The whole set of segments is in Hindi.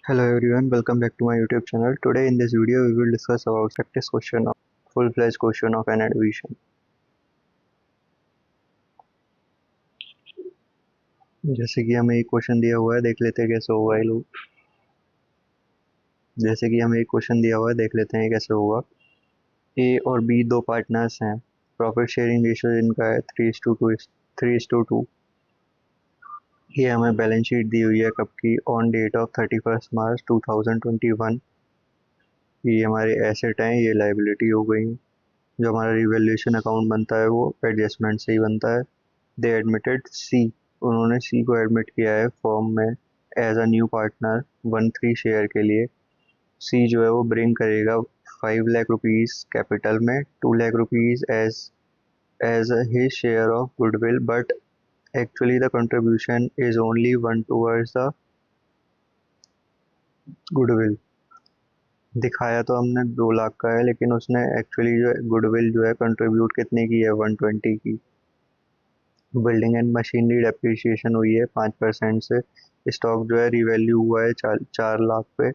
Hello everyone, welcome back to my YouTube channel. Today in this video we will discuss about practice question of full-fledged question of an addition. जैसे कि हमें एक क्वेश्चन दिया हुआ है, देख लेते हैं कैसे होगा ये लोग। जैसे कि हमें एक क्वेश्चन दिया हुआ है, देख लेते हैं कैसे होगा। ए और बी दो पार्टनर्स हैं। प्रॉफिट शेयरिंग रेशियो इनका है 3:2। ये हमें बैलेंस शीट दी हुई है कब की, ऑन डेट ऑफ 31 मार्च 2021। ये हमारे एसेट हैं, ये लाइबिलिटी हो गई। जो हमारा रिवैल्यूएशन अकाउंट बनता है वो एडजस्टमेंट से ही बनता है। दे एडमिटेड सी, उन्होंने सी को एडमिट किया है फॉर्म में as a new partner 1/3 share के लिए। सी जो है वो ब्रिंग करेगा 5 लाख रुपीज़ कैपिटल में, 2 lakh rupees as his share of goodwill, but actually the contribution is only 1 towards the goodwill. दिखाया तो हमने 2 लाख का है, लेकिन उसने एक्चुअली जो गुडविल जो है कंट्रीब्यूट कितने की है, 120 की। बिल्डिंग एंड मशीनरी डेप्रिसिएशन हुई है 5% से। स्टॉक जो है रिवैल्यू हुआ है 4 लाख पे।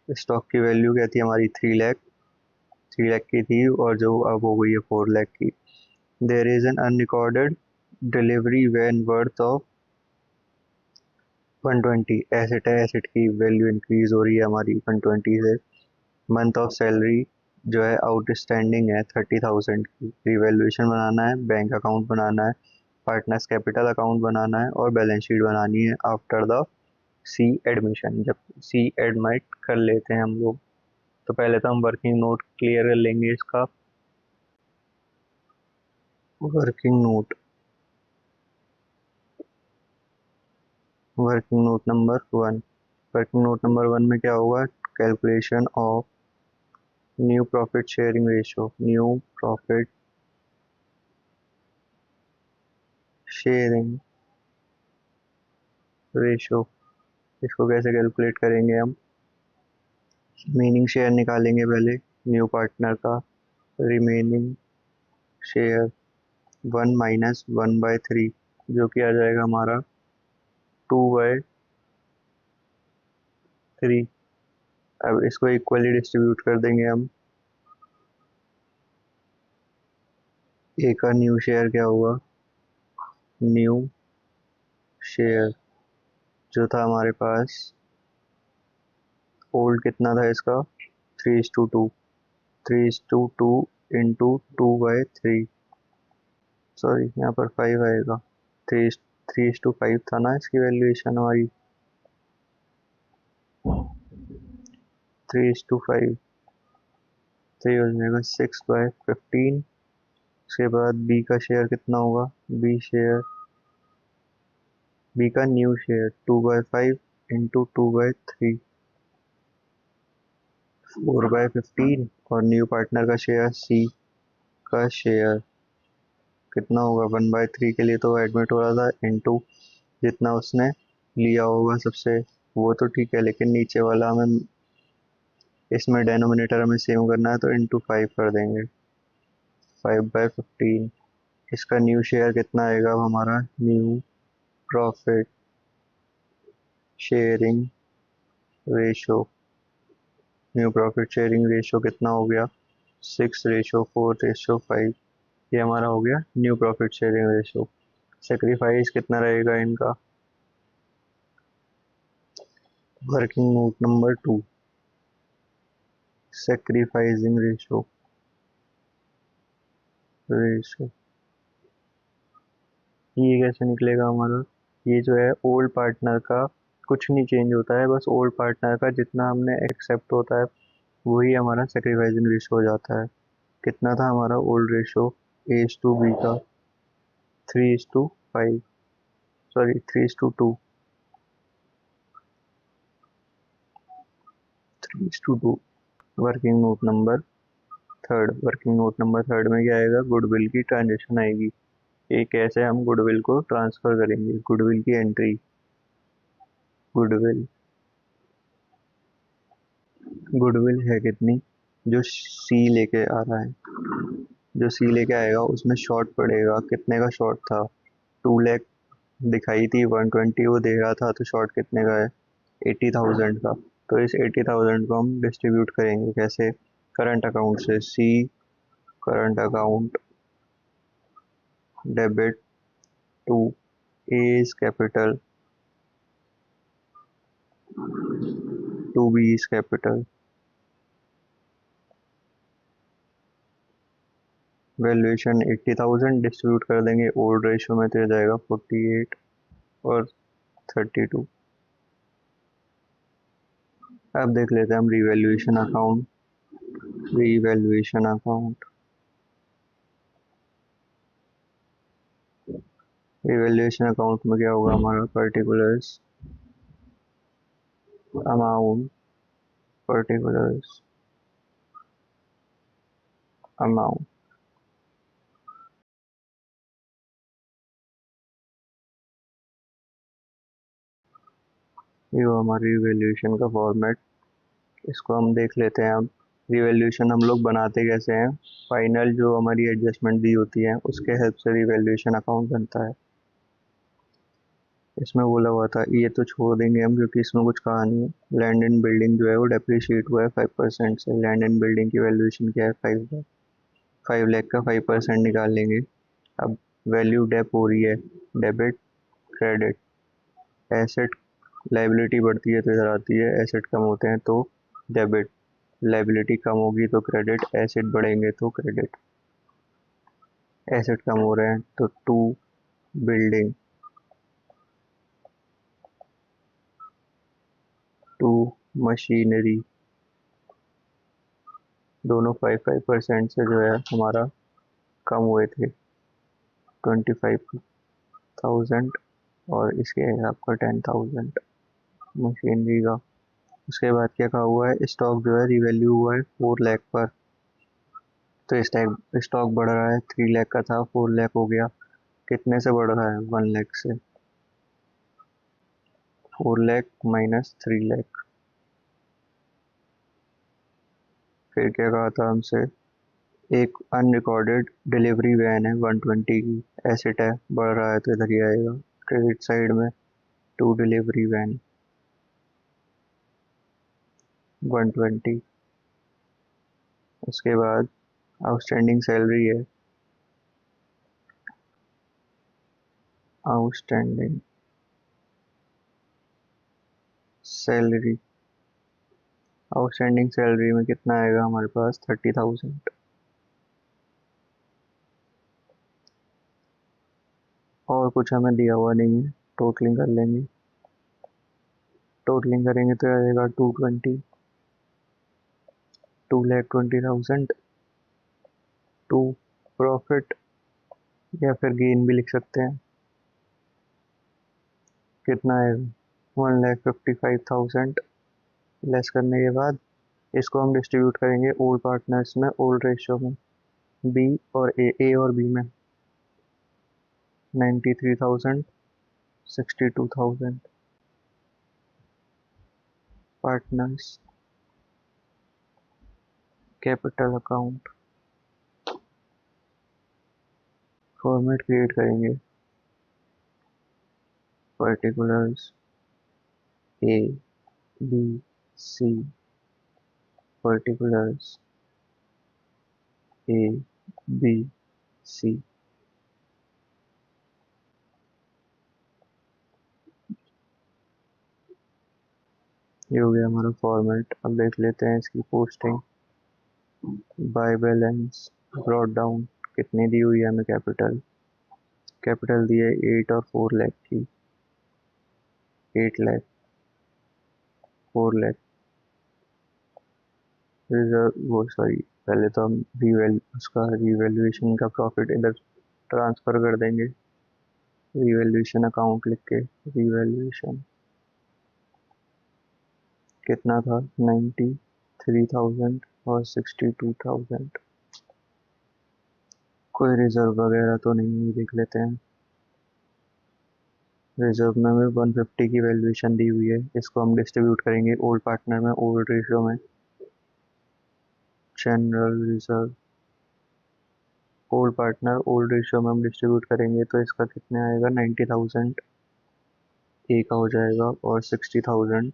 स्टॉक की वैल्यू क्या थी हमारी, 3 लाख की थी, और जो अब हो गई है 4 लाख की। There is an unrecorded delivery van worth of 120। Asset है, एसेट की वैल्यू इंक्रीज हो रही है हमारी 120 से। मंथ ऑफ सैलरी जो है आउटस्टैंडिंग है 30,000 की। रिवैल्यूएशन बनाना है, बैंक अकाउंट बनाना है, पार्टनर्स कैपिटल अकाउंट बनाना है, और बैलेंस शीट बनानी है आफ्टर द सी एडमिशन। जब सी एडमिट कर लेते हैं हम लोग, तो पहले तो हम वर्किंग नोट क्लियर कर लेंगे इसका। Working note, working note number 1। Working note number 1 में क्या होगा, calculation of new profit sharing ratio. New profit sharing ratio, इसको कैसे कैलकुलेट करेंगे हम। मीनिंग शेयर निकालेंगे पहले न्यू पार्टनर का। रिमेनिंग शेयर 1 - 1/3, जो कि आ जाएगा हमारा 2/3। अब इसको इक्वली डिस्ट्रीब्यूट कर देंगे हम। ए का न्यू शेयर क्या होगा, न्यू शेयर जो था हमारे पास, ओल्ड कितना था इसका, 3:2। 3:2 इंटू 2/3, सॉरी यहाँ पर 5 आएगा। 3:5 था ना इसकी वैल्यूएशन हमारी, 3:5। तो ये हो जाएगा 6/15। उसके बाद बी का शेयर कितना होगा, बी का न्यू शेयर 2/5 इंटू 2/3, 4/15। और न्यू पार्टनर का शेयर, सी का शेयर कितना होगा, 1/3 के लिए तो एडमिट हो रहा था, इंटू जितना उसने लिया होगा सबसे, वो तो ठीक है, लेकिन नीचे वाला हमें, इसमें डेनोमिनेटर हमें सेव करना है, तो इंटू 5 कर देंगे, 5/15। इसका न्यू शेयर कितना आएगा, अब हमारा new profit sharing ratio. New profit sharing ratio कितना हो गया, 6:4:5। ये हमारा हो गया new profit sharing ratio. Sacrifice कितना रहेगा इनका, working note number 2, sacrificing ratio ये कैसे निकलेगा हमारा। ये जो है ओल्ड पार्टनर का कुछ नहीं चेंज होता है, बस ओल्ड पार्टनर का जितना हमने एक्सेप्ट होता है वही हमारा सेक्रीफाइसिंग रेशो हो जाता है। कितना था हमारा ओल्ड रेशो, A/B का 3:5, sorry 3:2, 3:2। Working note number 3, working note number 3 में क्या आएगा, गुडविल की ट्रांजेक्शन आएगी। ये कैसे हम गुडविल को ट्रांसफर करेंगे, गुडविल की एंट्री। गुडविल, गुडविल है कितनी, जो सी लेके आ रहा है, जो सी लेके आएगा उसमें शॉर्ट पड़ेगा। कितने का शॉर्ट था, 2 लाख दिखाई थी, 120 वो दे रहा था, तो शॉर्ट कितने का है, 80,000 का। तो इस 80,000 को हम डिस्ट्रीब्यूट करेंगे कैसे? करंट अकाउंट से, C current account debit to A is capital to B is capital. Valuation 80,000 distribute कर देंगे ओल्ड रेशियो में, तो ये जाएगा 48 और 32। अब देख लेते हैं हम revaluation account. Revaluation account, revaluation account में क्या होगा हमारा? पर्टिकुलर्स अमाउंट, पर्टिकुलर्स अमाउंट, ये वो हमारी रिवैल्यूएशन का फॉर्मेट। इसको हम देख लेते हैं। अब रिवैल्यूएशन हम लोग बनाते कैसे हैं? फाइनल जो हमारी एडजस्टमेंट दी होती है उसके हेल्प से रिवैल्यूएशन अकाउंट बनता है। इसमें बोला हुआ था, ये तो छोड़ देंगे हम क्योंकि इसमें कुछ कहा नहीं है। लैंड एंड बिल्डिंग जो है वो डेप्रिशिएट हुआ है 5% से। लैंड एंड बिल्डिंग की वैल्यूएशन क्या है? 5 लाख का 5% निकाल लेंगे। अब वैल्यू डेप हो रही है, डेबिट क्रेडिट, एसेट लाइबिलिटी बढ़ती है तो इधर आती है, एसेट कम होते हैं तो डेबिट, लाइबिलिटी कम होगी तो क्रेडिट, एसेट बढ़ेंगे तो क्रेडिट। एसेट कम हो रहे हैं तो टू बिल्डिंग, टू मशीनरी, दोनों 5-5% से जो है हमारा कम हुए थे, 25,000 और इसके है आपका 10,000 मशीनरी का। उसके बाद क्या कहा हुआ है? स्टॉक जो है रिवैल्यू हुआ है 4 लाख पर, तो इस टाइम स्टॉक बढ़ रहा है। 3 लाख का था 4 लाख हो गया। कितने से बढ़ रहा है? 1 लाख से। 4 लाख माइनस 3 लाख। फिर क्या कहा था हमसे? एक अनरिकॉर्डेड डिलीवरी वैन है 120 की, एसेट है, बढ़ रहा है तो इधर ही आएगा क्रेडिट साइड में। To delivery van 120। उसके बाद आउटस्टैंडिंग सैलरी है, आउटस्टैंडिंग सैलरी, आउटस्टैंडिंग सैलरी में कितना आएगा हमारे पास? 30,000। और कुछ हमें दिया हुआ नहीं है, टोटलिंग कर लेंगे। टोटलिंग करेंगे तो आएगा 220, 2,20,000 टू प्रॉफिट, या फिर गेन भी लिख सकते हैं। कितना आएगा? 1,55,000। लेस करने के बाद इसको हम डिस्ट्रीब्यूट करेंगे ओल्ड पार्टनर्स में, ओल्ड रेशियो में, बी और ए और बी में। 93,000, 62,000 partners, capital account, format create करेंगे। Particulars A B C, particulars A B C. ये हो गया हमारा फॉर्मेट। अब देख लेते हैं इसकी posting. By balance brought down, कितनी दी हुई है हमें? कैपिटल, कैपिटल दी है 8 और 4 लाख की। 8 लाख, 4 लाख। रिजर्व वो सॉरी, पहले तो हम उसका रिवैल्यूएशन का प्रॉफिट इधर ट्रांसफर कर देंगे, रिवैल्यूएशन अकाउंट लिख के। रिवैल्यूएशन कितना था? 93,000 और 62,000। कोई रिजर्व वगैरह तो नहीं है, देख लेते हैं। रिजर्व में हमें 150 की वैल्यूएशन दी हुई है। इसको हम डिस्ट्रीब्यूट करेंगे ओल्ड पार्टनर में, ओल्ड रेशियो में। General reserve old partner old ratio में हम डिस्ट्रीब्यूट करेंगे तो इसका कितने आएगा? 90,000 ए का हो जाएगा और 60,000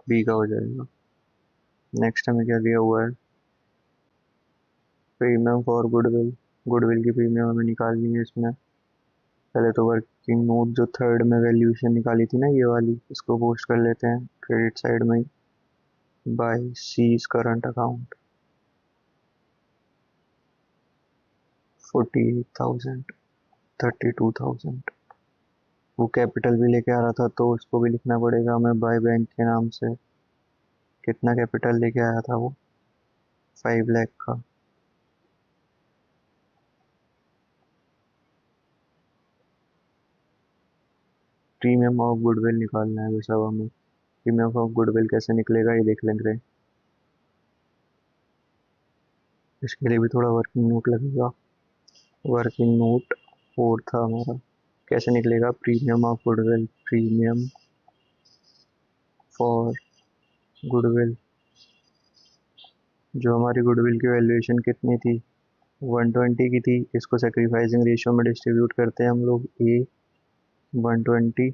बी का हो जाएगा। नेक्स्ट हमें क्या दिया हुआ है, प्रीमियम फॉर गुडविल। गुडविल की प्रीमियम हमें निकालनी है इसमें। पहले तो वर्किंग नोट जो थर्ड में वैल्यूएशन निकाली थी ना, ये वाली, इसको पोस्ट कर लेते हैं क्रेडिट साइड में ही। By C's current account 48,000, 32,000। वो कैपिटल भी लेके आ रहा था तो उसको भी लिखना पड़ेगा हमें बाय बैंक के नाम से। कितना कैपिटल लेके आया था वो, 5 लाख का। प्रीमियम ऑफ गुडविल निकालना है बस अब हमें। प्रीमियम ऑफ गुडविल कैसे निकलेगा ये देख लेंगे। इसके लिए भी थोड़ा वर्किंग नोट लगेगा। वर्किंग नोट 4 था हमारा। कैसे निकलेगा, premium of goodwill, premium for goodwill. जो हमारी गुडविल की वैल्यूएशन कितनी थी, 120 की थी। इसको सेक्रीफाइसिंग रेशियो में डिस्ट्रीब्यूट करते हैं हम लोग। ए 120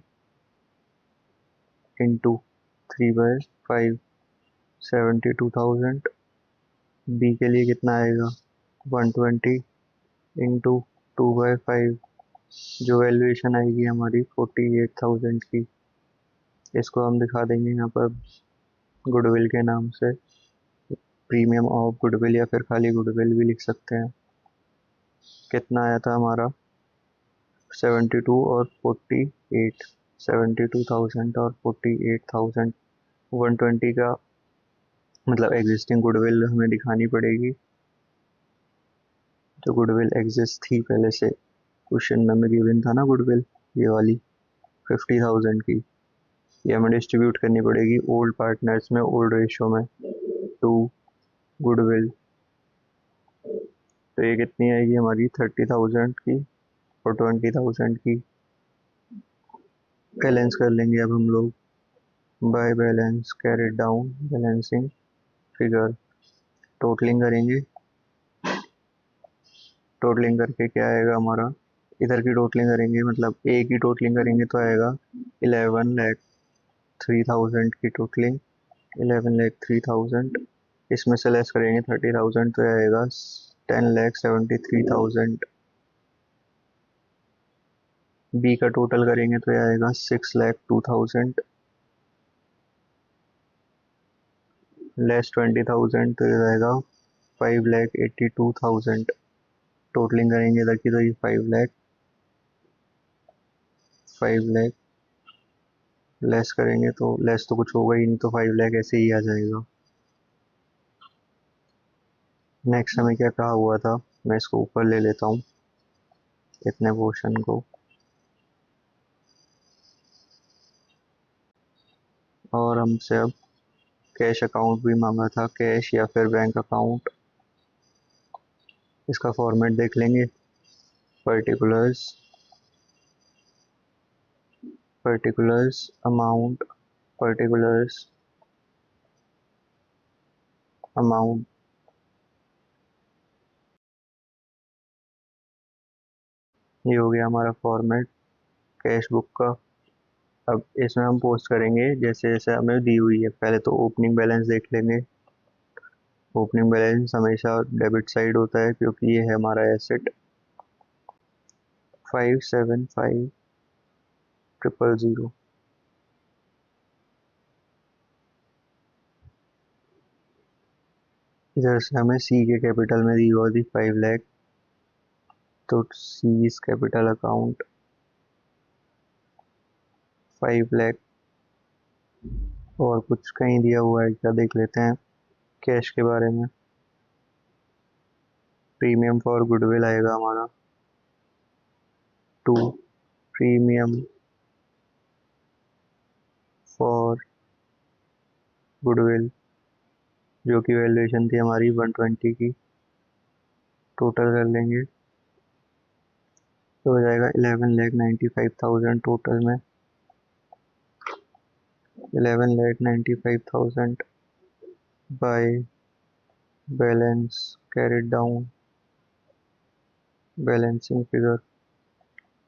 इंटू 3/5, 72,000। बी के लिए कितना आएगा, 120 इंटू 2/5, जो वैल्यूएशन आएगी हमारी 48,000 की। इसको हम दिखा देंगे यहाँ पर गुडविल के नाम से, प्रीमियम ऑफ गुडविल या फिर खाली गुडविल भी लिख सकते हैं। कितना आया था हमारा, 72 और 48, 72,000 और 48,000। 120 का मतलब एग्जिस्टिंग गुडविल हमें दिखानी पड़ेगी, जो गुडविल एग्जिस्ट थी पहले से। क्वेश्चन में हमें गिवन था ना गुडविल, ये वाली 50,000 की। ये हमें डिस्ट्रीब्यूट करनी पड़ेगी ओल्ड पार्टनर्स में, ओल्ड रेशो में, टू गुडविल। तो ये कितनी आएगी हमारी, 30,000 की और 20,000 की। बैलेंस कर लेंगे अब हम लोग, by balance carried down, balancing figure. Totalling करेंगे, टोटलिंग करके क्या आएगा हमारा, इधर की टोटलिंग करेंगे मतलब ए की टोटलिंग करेंगे तो आएगा 11,03,000 की टोटलिंग, 11,03,000। इसमें से लेस करेंगे 30,000 तो आएगा 10,73,000। बी का टोटल करेंगे तो आएगा 6,02,000, लेस 20,000 तो आएगा 5,82,000। टोटलिंग करेंगे इधर की तो ये 5 लाख लेस करेंगे तो लेस तो कुछ होगा ही नहीं, तो 5 लाख ऐसे ही आ जाएगा। नेक्स्ट हमें क्या कहा हुआ था, मैं इसको ऊपर ले लेता हूँ इतने पोर्शन को। और हमसे अब कैश अकाउंट भी मांगा था, कैश या फिर बैंक अकाउंट। इसका फॉर्मेट देख लेंगे। Particulars, particulars amount, particulars amount. ये हो गया हमारा फॉर्मेट कैश बुक का। अब इसमें हम पोस्ट करेंगे जैसे जैसे हमें दी हुई है। पहले तो ओपनिंग बैलेंस देख लेंगे। ओपनिंग बैलेंस हमेशा डेबिट साइड होता है क्योंकि ये है हमारा एसेट। 575,000। इधर से हमें सी के कैपिटल में दी हुई थी 5 लाख, तो सीज कैपिटल अकाउंट 5 लाख। और कुछ कहीं दिया हुआ है क्या देख लेते हैं कैश के बारे में। प्रीमियम फॉर गुडविल आएगा हमारा, टू प्रीमियम फॉर गुडविल, जो की वैल्यूएशन थी हमारी 120 की। टोटल कर लेंगे तो हो जाएगा 11,95,000 टोटल में। 11,95,000 by balance carried down, balancing figure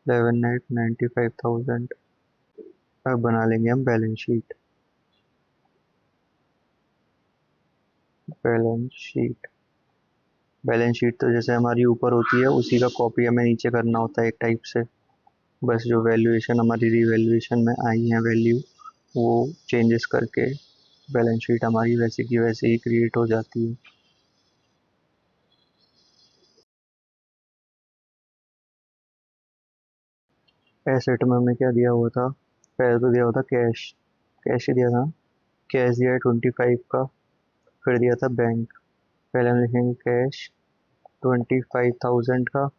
11,95,000। अब बना लेंगे हम balance sheet. Balance sheet. Balance sheet तो जैसे हमारी ऊपर होती है उसी का कॉपी हमें नीचे करना होता है एक टाइप से। बस जो वैल्यूएशन हमारी रिवैल्यूएशन में आई है वैल्यू, वो चेंजेस करके बैलेंस शीट हमारी वैसे की वैसे ही क्रिएट हो जाती है। एसेट में हमें क्या दिया हुआ था? पहले तो दिया हुआ था कैश। कैश ही दिया था। कैश दिया है 25 का। फिर दिया था बैंक। पहले हम लिखेंगे कैश 25,000 का।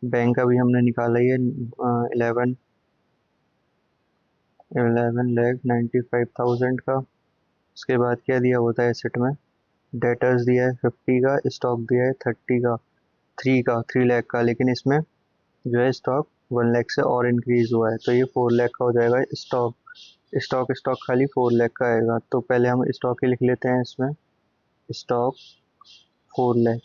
बैंक अभी हमने निकाला ही है 11,95,000 का। उसके बाद क्या दिया हुआ था एसेट में? डेटर्स दिया है 50 का, स्टॉक दिया है 30 का, 3 लाख का। लेकिन इसमें जो है स्टॉक 1 लाख से और इंक्रीज हुआ है, तो ये 4 लाख का हो जाएगा स्टॉक। स्टॉक खाली 4 लाख का आएगा, तो पहले हम स्टॉक ही लिख लेते हैं इसमें। स्टॉक 4 लाख।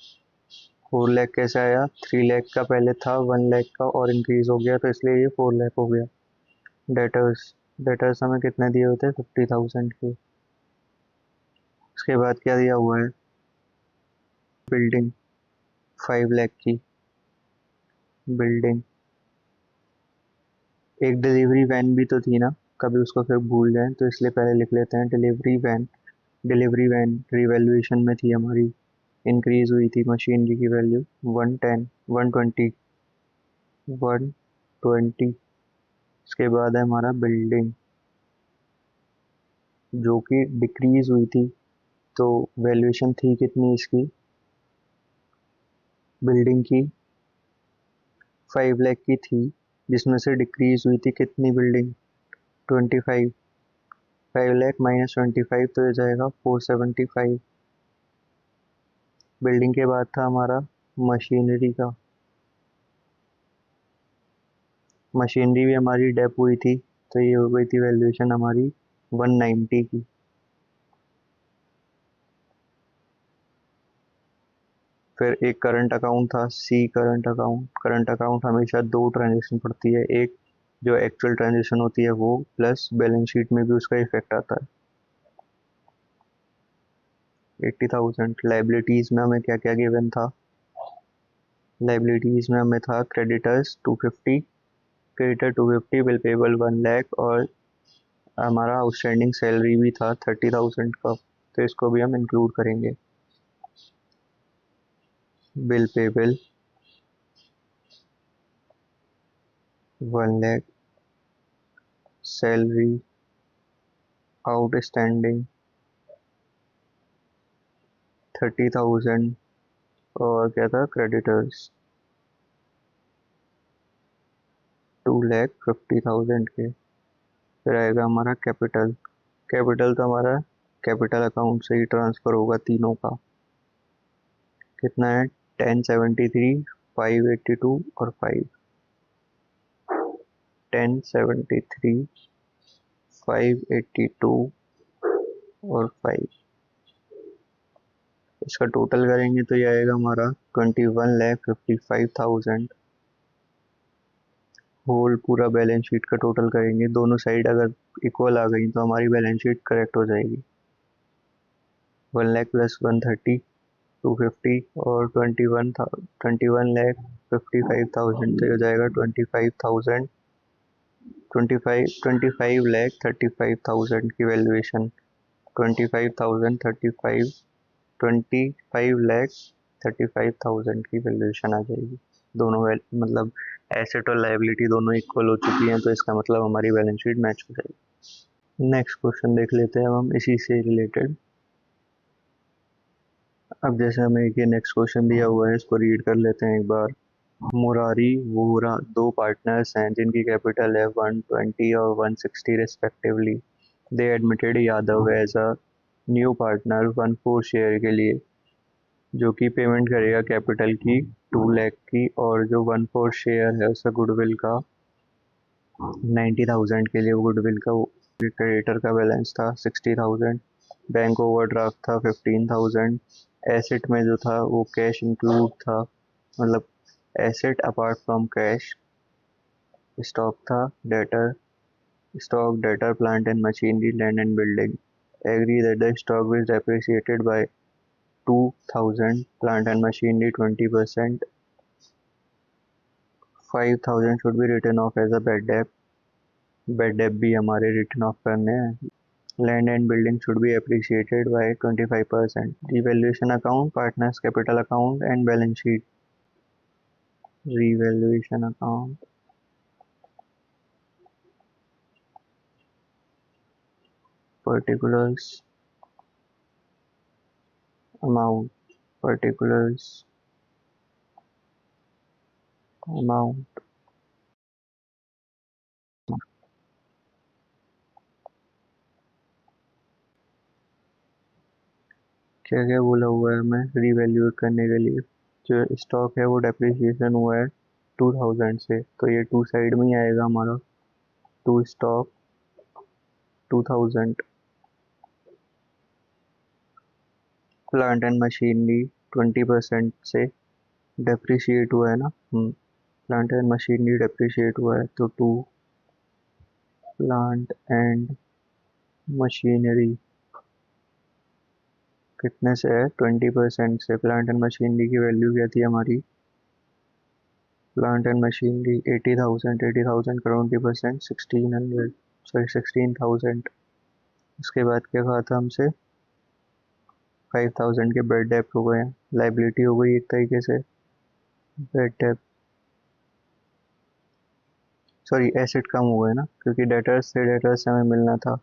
4 लाख कैसे आया? 3 लाख का पहले था, 1 लाख का और इंक्रीज हो गया, तो इसलिए ये 4 लाख हो गया। डेटर्स। डेटर्स हमें कितने दिए होते हैं? 50,000 के। उसके बाद क्या दिया हुआ है? बिल्डिंग 5 लाख की। बिल्डिंग। एक डिलीवरी वैन भी तो थी ना, कभी उसको फिर भूल जाए, तो इसलिए पहले लिख लेते हैं delivery van. Delivery van revaluation में थी हमारी, इंक्रीज हुई थी मशीनरी की वैल्यू 110, 120। उसके बाद है हमारा बिल्डिंग, जो कि डिक्रीज हुई थी। तो वैल्यूएशन थी कितनी इसकी बिल्डिंग की? 5 लाख की थी, जिसमें से डिक्रीज हुई थी कितनी बिल्डिंग? 25। 5 लाख माइनस 25 तो ये जाएगा 475। बिल्डिंग के बाद था हमारा मशीनरी का। मशीनरी भी हमारी डेप हुई थी, तो ये हो गई थी वैल्यूएशन हमारी 190 की। फिर एक करंट अकाउंट था, सी करंट अकाउंट। करंट अकाउंट हमेशा दो ट्रांजेक्शन पड़ती है, एक जो एक्चुअल ट्रांजेक्शन होती है वो, प्लस बैलेंस शीट में भी उसका इफेक्ट आता है। 80,000। लाइबिलिटीज में हमें क्या क्या गिवन था? लाइबिलिटीज में हमें था creditors 250, creditor 250, bill payable 1 lakh, और हमारा आउटस्टैंडिंग सैलरी भी था 30,000 का, तो इसको भी हम इंक्लूड करेंगे। Bill payable 1 lakh, salary outstanding 30,000, और क्या था? क्रेडिटर्स 2,50,000 के। फिर आएगा हमारा कैपिटल। कैपिटल तो हमारा कैपिटल अकाउंट से ही ट्रांसफर होगा तीनों का। कितना है? 1073, 582 और 5। 1073, 582 और 5। इसका टोटल करेंगे तो ये आएगा हमारा 21,55,000। होल पूरा बैलेंस शीट का टोटल करेंगे, दोनों साइड अगर इक्वल आ गई तो हमारी बैलेंस शीट करेक्ट हो जाएगी। 1 लाख प्लस 130, 250 और 21 लाख 55,000, तो ये हो जाएगा 25,000। 25 लाख 35,000 की वैल्यूएशन। 25,035, 25 लाख 35,000 की वैल्यूएशन आ जाएगी। दोनों मतलब एसेट और लायबिलिटी दोनों इक्वल हो चुकी हैं, तो इसका मतलब हमारी बैलेंस शीट मैच हो जाएगी। नेक्स्ट क्वेश्चन देख लेते हैं हम इसी से रिलेटेड। अब जैसे हमें ये नेक्स्ट क्वेश्चन दिया हुआ है, इसको रीड कर लेते हैं एक बार। मुरारी वोहरा दो पार्टनर्स हैं जिनकी कैपिटल है 120 और 160 respectively. They admitted Yadav as a new partner 1/4 share के लिए, जो कि पेमेंट करेगा कैपिटल की 2 लाख की, और जो 1/4 शेयर है उसका गुडविल का 90,000 के लिए। गुडविल का क्रेडिटर का बैलेंस था 60,000। बैंक ओवरड्राफ्ट था 15,000। एसेट में जो था वो कैश इंक्लूड था, मतलब asset apart from cash. Stock था debtor, stock debtor plant and machinery land and building. Agree that the stock is depreciated by 2,000, plant and machinery 20%, 5,000 should be written off as a bad debt भी हमारे written off करने हैं. Land and building should be appreciated by 25%. Revaluation account, partners capital account and balance sheet. Revaluation account. Particulars. Amount. Particulars. Amount. क्या क्या बोला हुआ है हमें रिवैल्यूएट करने के लिए. जो स्टॉक है वो डेप्रिसिएशन हुआ है 2000 से, तो ये टू साइड में ही आएगा हमारा. To stock 2000. Plant and machinery 20% से डेप्रिशिएट हुआ है ना. प्लांट एंड मशीनरी डेप्रिशिएट हुआ है तो टू प्लांट एंड मशीनरी कितने से है 20% से. प्लांट एंड मशीनरी की वैल्यू क्या थी हमारी. Plant and machinery 80,000. 80,000 का 20% 1600, सॉरी 16,000. उसके बाद क्या कहा था हमसे 5,000 के बेड डेप्ट हो गए. लाइबिलिटी हो गई एक तरीके से बेड डेप्ट, सॉरी एसेट कम हो गए ना, क्योंकि डेटर्स थे, डेटर्स से हमें मिलना था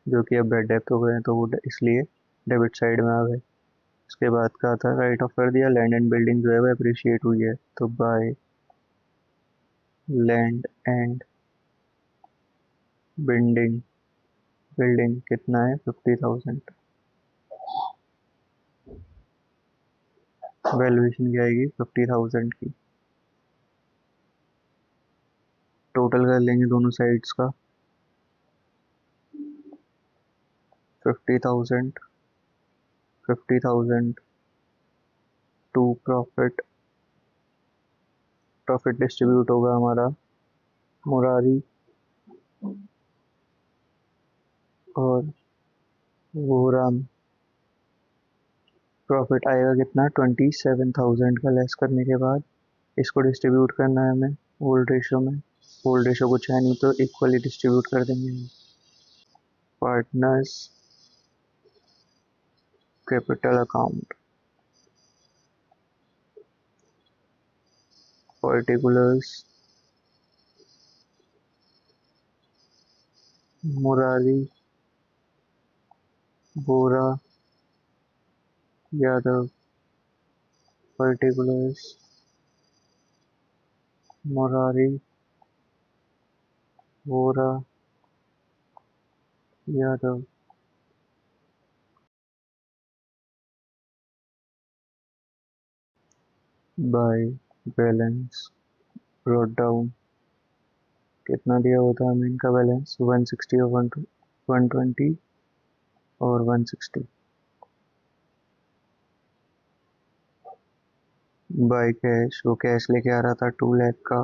जो कि अब बेड डेप्ट हो गए हैं, तो वो इसलिए डेबिट साइड में आ गए. उसके बाद कहा था राइट ऑफ कर दिया. लैंड एंड बिल्डिंग जो है वो अप्रिशिएट हुई है, तो by land and building. Building कितना है 50,000. वैल्यूएशन क्या आएगी 50,000 की. टोटल कर लेंगे दोनों साइड्स का. 50,000, 50,000 टू प्रॉफिट. प्रॉफिट डिस्ट्रीब्यूट होगा हमारा मुरारी और वोहरा में. प्रॉफिट आएगा कितना 27,000 का लेस करने के बाद. इसको डिस्ट्रीब्यूट करना है हमें ओल्ड रेशो में. ओल्ड रेशो कुछ है नहीं तो इक्वली डिस्ट्रीब्यूट कर देंगे. Partners capital account. Particulars Murari Bora Yadav. Particulars Murari Bora Yadav. By balance brought down. कितना दिया हुआ था हमें इनका बैलेंस 160 और 120 और 160. बाय कैश, वो कैश लेके आ रहा था 2 लाख का.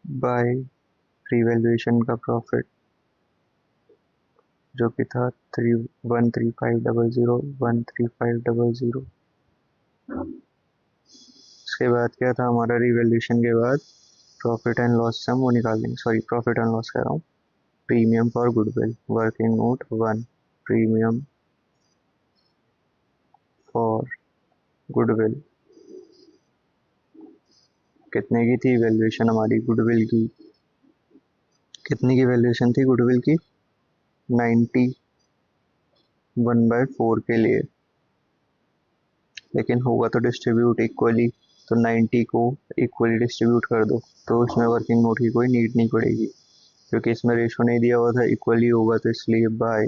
बाय रिवैल्यूएशन का प्रॉफिट जो कि था 13500, 13500. उसके बाद क्या था हमारा रिवैल्यूएशन के बाद प्रॉफिट एंड लॉस से हम वो निकाल देंगे. सॉरी प्रॉफिट एंड लॉस कह रहा हूँ. Premium for goodwill working note 1. Premium for goodwill कितने की थी वैल्यूएशन हमारी गुडविल की. कितने की वैल्यूएशन थी गुडविल की 90 1/4 के लिए. लेकिन होगा तो डिस्ट्रीब्यूट इक्वली, तो 90 को इक्वली डिस्ट्रीब्यूट कर दो, तो उसमें वर्किंग नोट की कोई नीड नहीं पड़ेगी क्योंकि इसमें रेशो नहीं दिया हुआ था. इक्वली होगा तो इसलिए बाय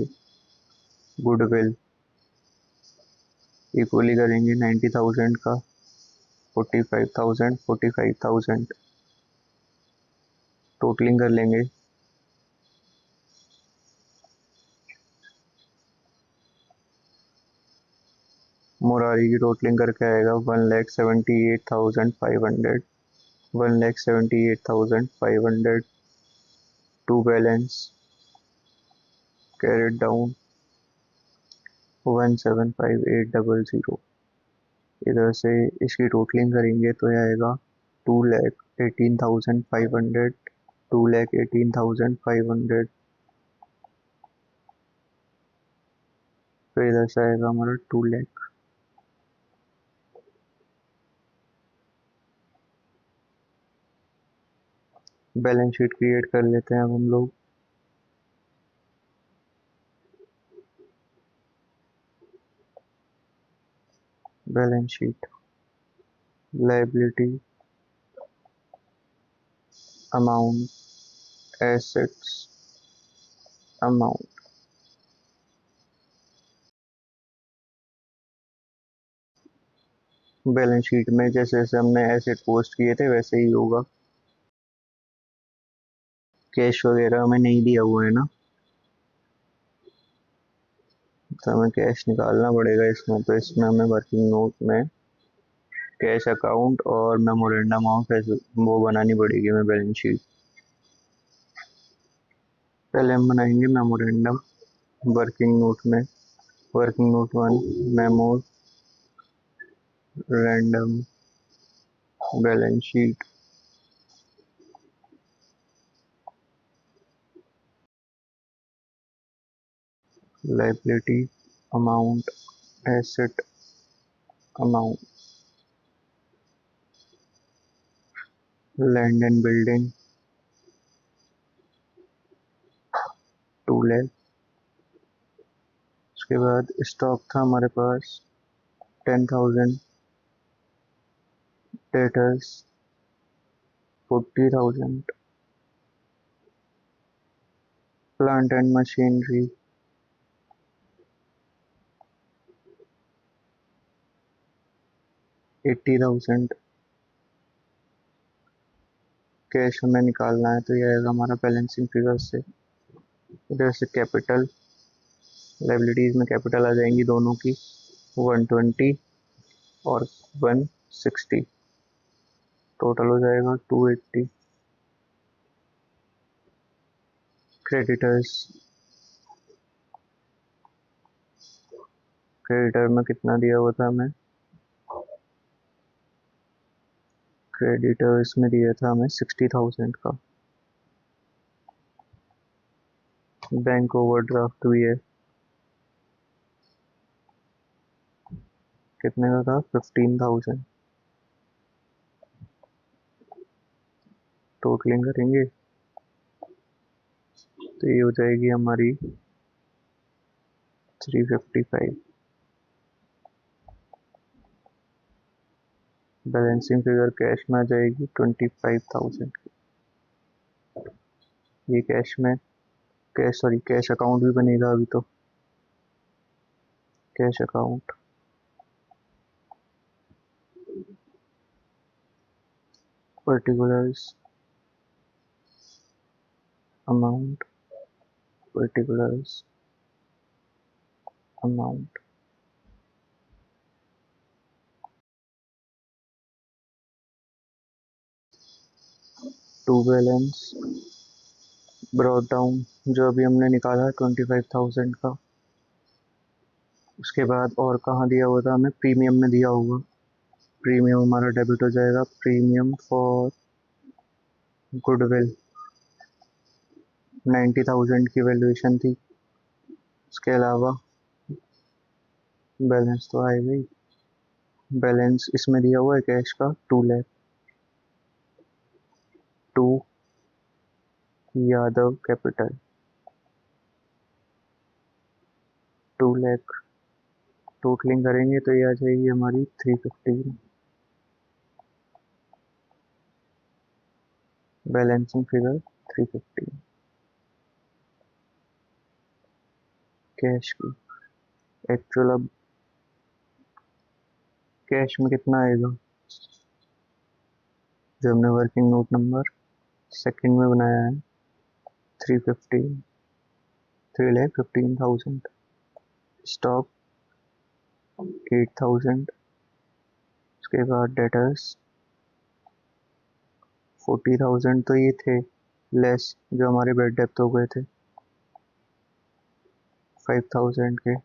गुडविल इक्वली करेंगे 90,000 का 45,000, 45,000 टोटलिंग कर लेंगे. मुरारी की टोटलिंग करके आएगा 1,78,500. 1,78,500 टू बैलेंस कैरेट डाउन 175800। इधर से इसकी टोटलिंग करेंगे तो ये आएगा 2,18,500, 2,18,500। तो इधर से आएगा हमारा 2 लाख। बैलेंस शीट क्रिएट कर लेते हैं अब हम लोग। Balance sheet, liability, amount, assets, amount. Balance sheet में जैसे जैसे हमने एसेट पोस्ट किए थे वैसे ही होगा। कैश वगैरह हमें नहीं दिया हुआ है ना, तो हमें कैश निकालना पड़ेगा इसमें। तो इसमें हमें वर्किंग नोट में कैश अकाउंट और मेमोरेंडम ऑफ वो बनानी पड़ेगी हमें बैलेंस शीट। पहले हम बनाएंगे मेमोरेंडम वर्किंग नोट में। Working note 1, memo random balance sheet. Liability, amount, asset, amount. Land and building 2 lakh. उसके बाद स्टॉक था हमारे पास 10,000, debtors 40,000, plant and machinery 80,000। Cash हमें निकालना है तो ये आएगा हमारा बैलेंसिंग फिगर से। इधर से कैपिटल, लायबिलिटीज में कैपिटल आ जाएंगी दोनों की 120 और 160, टोटल हो जाएगा 280। क्रेडिटर्स, क्रेडिटर में कितना दिया हुआ था हमें, क्रेडिटर्स में दिया था हमें 60,000 का। बैंक ओवरड्राफ्ट भी है, कितने का था 15,000। टोटलिंग करेंगे तो ये हो जाएगी हमारी 355। बैलेंसिंग फिगर कैश में आ जाएगी 25,000। ये कैश में, कैश अकाउंट भी बनेगा अभी तो। Cash account, particulars, amount, particulars, amount. To balance brought down, जो अभी हमने निकाला 25,000 का। उसके बाद और कहाँ दिया हुआ था हमें, प्रीमियम में दिया होगा। प्रीमियम हमारा डेबिट हो जाएगा, प्रीमियम फॉर गुडविल 90,000 की वैल्यूएशन थी। उसके अलावा बैलेंस तो आएगा ही। बैलेंस इसमें दिया हुआ है कैश का 2 lakh. To Yadav capital 2 lakh. Totalling करेंगे तो ये आ जाएगी हमारी 315। बैलेंसिंग फिगर 315 कैश की। एक्चुअल अब कैश में कितना आएगा, जो हमने वर्किंग नोट नंबर सेकंड में बनाया है 315, 3,15,000। स्टॉक 8,000। उसके बाद डेटर्स 40,000, तो ये थे लेस जो हमारे बेड डेप्थ हो गए थे 5,000 के।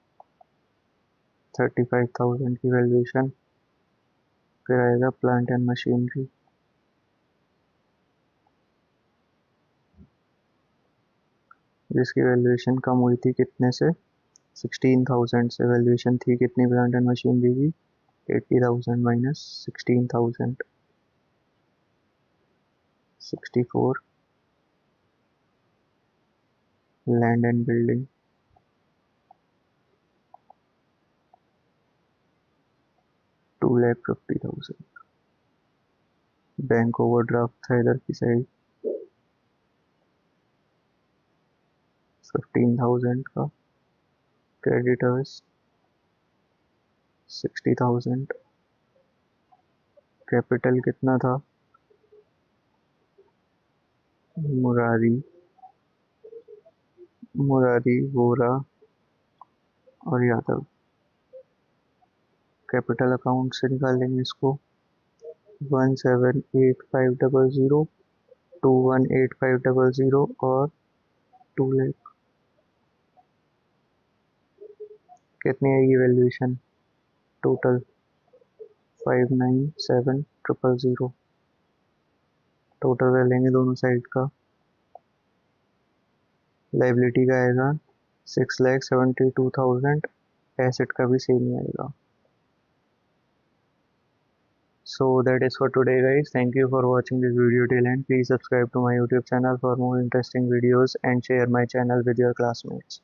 35,000 की वैल्यूएशन। फिर आएगा प्लांट एंड मशीनरी, जिसकी वैल्यूएशन कम हुई थी कितने से, 16,000 से। वैल्यूएशन थी कितनी प्लांट एंड मशीनरी की, 80,000 minus 16,000, 64। Land and building, 2,50,000। Bank overdraft था इधर की साइड, 15,000 का। क्रेडिटर्स 60,000। कैपिटल कितना था, मुरारी मुरारी वोरा और यादव। कैपिटल अकाउंट से निकालेंगे इसको, 178500, 218500 और 2 लाख। कितनी आएगी वैल्यूएशन टोटल, 597,000। टोटल कर लेंगे दोनों साइड का। लाइबिलिटी का आएगा 6,72,000। एसेट का भी सेम ही आएगा। So that is for today guys. Thank you for watching this video till end. Please subscribe to my YouTube channel for more interesting videos and share my channel with your classmates.